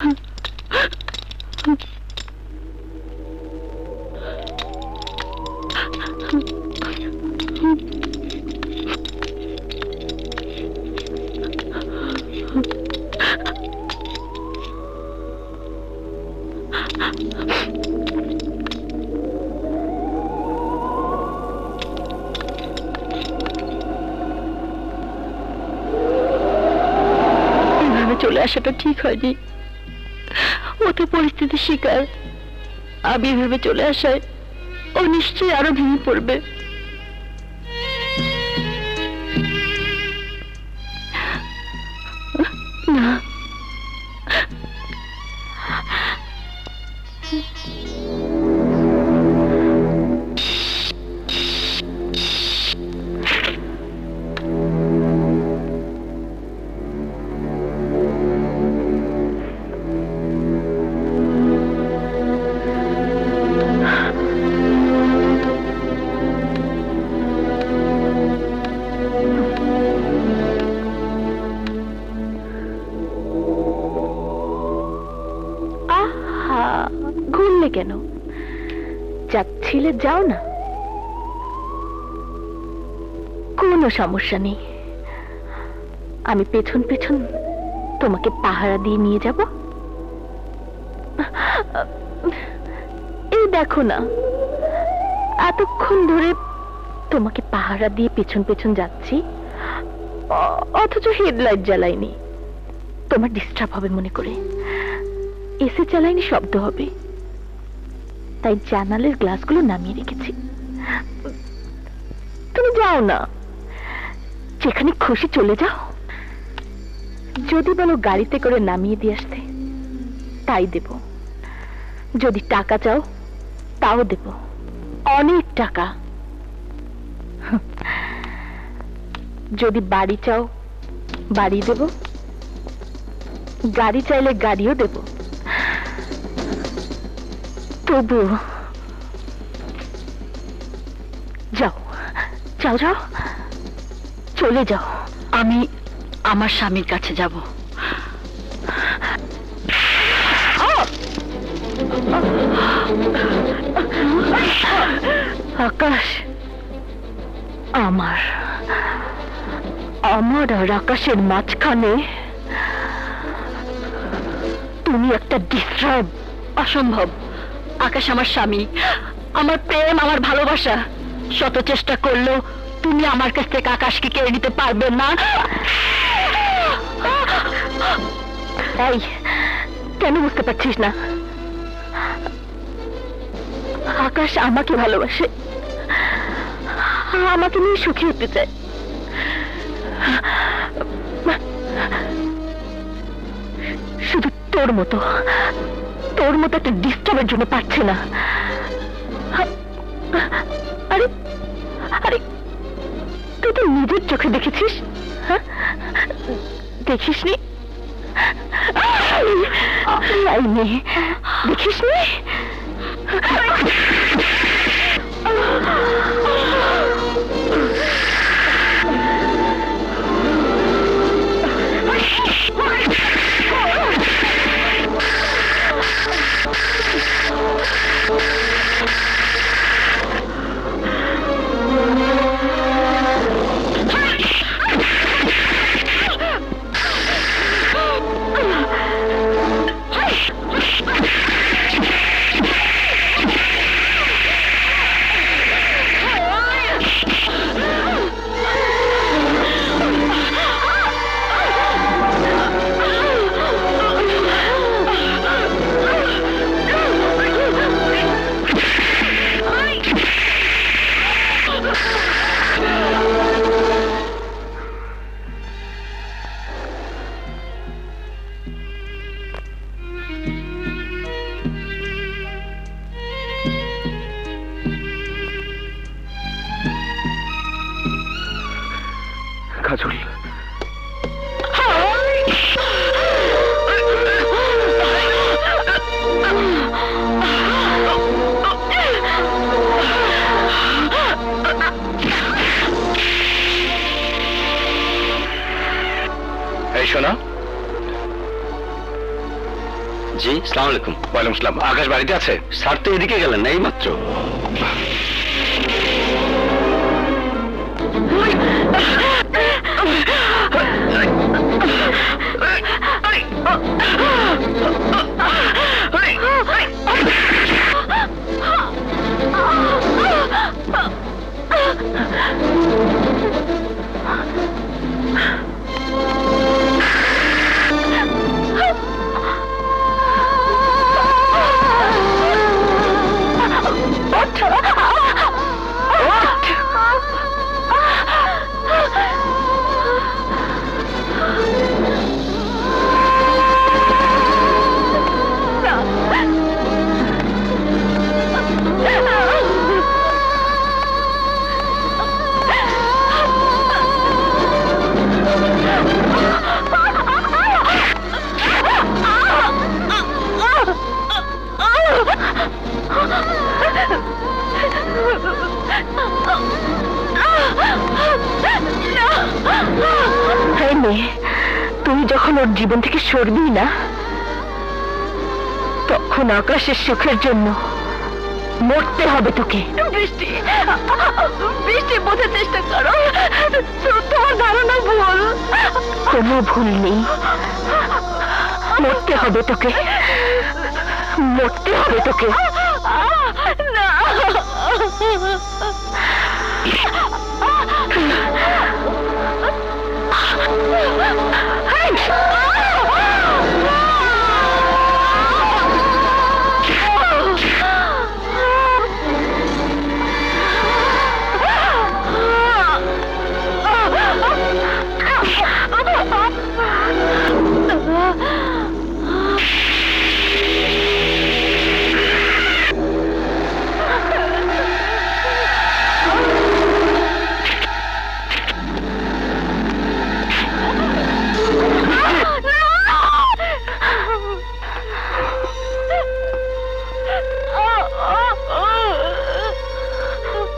চলে আসাটা ঠিক হয়নি। ওতে পরিস্থিতির শিকার। আমি এভাবে চলে আসায় ও নিশ্চয়ই আরো ভেঙে পড়বে। না, ঘুরলে কেন? যাচ্ছিলে যাও না, কোনো সমস্যা নেই। আমি পেছন পেছন তোমাকে পাহারা দিয়ে নিয়ে যাব। এই দেখো না, এতক্ষণ ধরে তোমাকে পাহারা দিয়ে পেছন পেছন যাচ্ছি, অথচ হেডলাইট জ্বালাইনি। তোমার ডিস্টার্ব হবে মনে করে। এসি চালাইনি, শব্দ হবে, তাই জানালের গ্লাসগুলো নামিয়ে রেখেছি। তুমি যাও না, যেখানে খুশি চলে যাও। যদি বলো গাড়িতে করে নামিয়ে দিয়ে আসতে, তাই দেব। যদি টাকা চাও তাও দেব, অনেক টাকা। যদি বাড়ি চাও বাড়ি দেব, গাড়ি চাইলে গাড়িও দেব। তবু যাও যাও যাও, চলে যাও। আমি আমার স্বামীর কাছে যাব। আকাশ আমার, আমার আর আকাশের মাঝখানে তুমি একটা ডিস্টার্ব। অসম্ভব। আকাশ আমার স্বামী, আমার প্রেম, আমার ভালোবাসা। শত চেষ্টা করলেও তুমি আমার কাছ থেকে আকাশকে কেড়ে নিতে পারবে না। এই, কেন বুঝতে পারছিস না? আকাশ আমাকে ভালোবাসে, আমাকে নিয়ে সুখী হতে চায়। শুধু তোর মতো একটা ডিস্টার্বের জন্য পারছে না। আরে আরে, তুই তো নিজের চোখে দেখেছিস, হ্যাঁ? দেখিসনি? দেখিসনি? জি, আসসালামু আলাইকুম। ওয়ালাইকুম আসসালাম। আকাশ বাড়িতে আছে? স্যার তো এদিকে গেলেন না, এই মাত্র। এই মেয়ে, তুই যখন ওর জীবন থেকে সরবি না, তখন আকাশের সুখের জন্য মরতে হবে তোকে। বৃষ্টি, বৃষ্টি বোঝার চেষ্টা করো, তোমার ধারণা ভুল। কোনো ভুল নেই, মরতে হবে তোকে, মরতে হবে তোকে। না,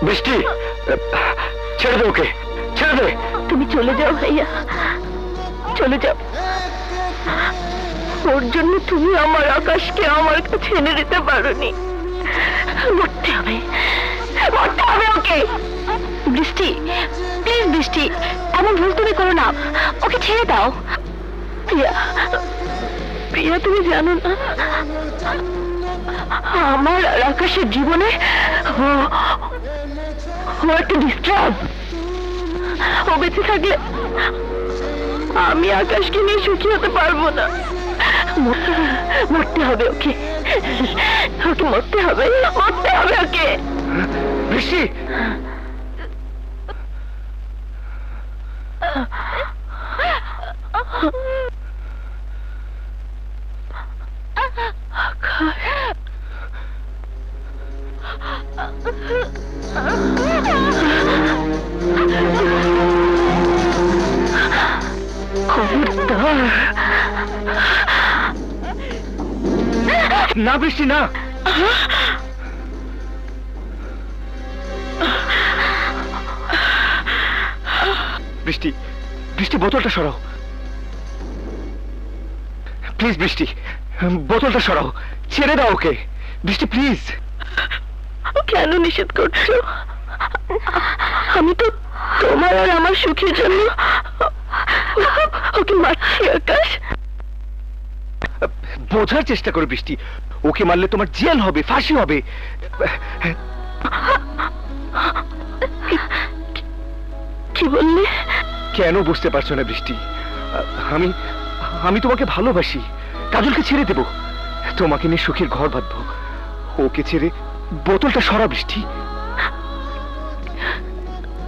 বৃষ্টি, ছেড়ে দে ওকে, ছেড়ে দে। তুমি চলে যাও ভাইয়া, চলে যাও। ওর জন্য তুমি আমার আকাশকে আমার কাছে এনে দিতে পারোনি। মরতে হবে, মরতে হবে ওকে। বৃষ্টি, প্লিজ বৃষ্টি, এমন ভুল তুমি করো না, ওকে ছেড়ে দাও। প্রিয়া, প্রিয়া, তুমি জানো না আমার আর আকাশের জীবনে ও একটা ডিস্টার্ব। ও বেঁচে থাকলে আমি আকাশকে নিয়ে সুখী হতে পারবো না। মরতে হবে ওকে, ওকে মরতে হবে, মরতে হবে ওকে। বৃষ্টি, খবরদার না বৃষ্টি, না। বৃষ্টি, বৃষ্টি, বোতলটা সরাও প্লিজ। বৃষ্টি, বোতলটা সরাও, ছেড়ে দাও ওকে। বৃষ্টি প্লিজ। কেন নিষেধ করছো? আমি তো তোমার আর আমার সুখের জন্য ওকে মারছি। আকাশ, বোঝার চেষ্টা করো বৃষ্টি, ওকে মারলে তোমার জেল হবে, ফাঁসি হবে। কি বললে? কেন বুঝতে পারছো না বৃষ্টি? আমি আমি তোমাকে ভালোবাসি। কাজলকে ছেড়ে দেব, তোমাকে নিয়ে সুখের ঘর বাঁধবো। ওকে ছেড়ে বোতলটা সরা বৃষ্টি।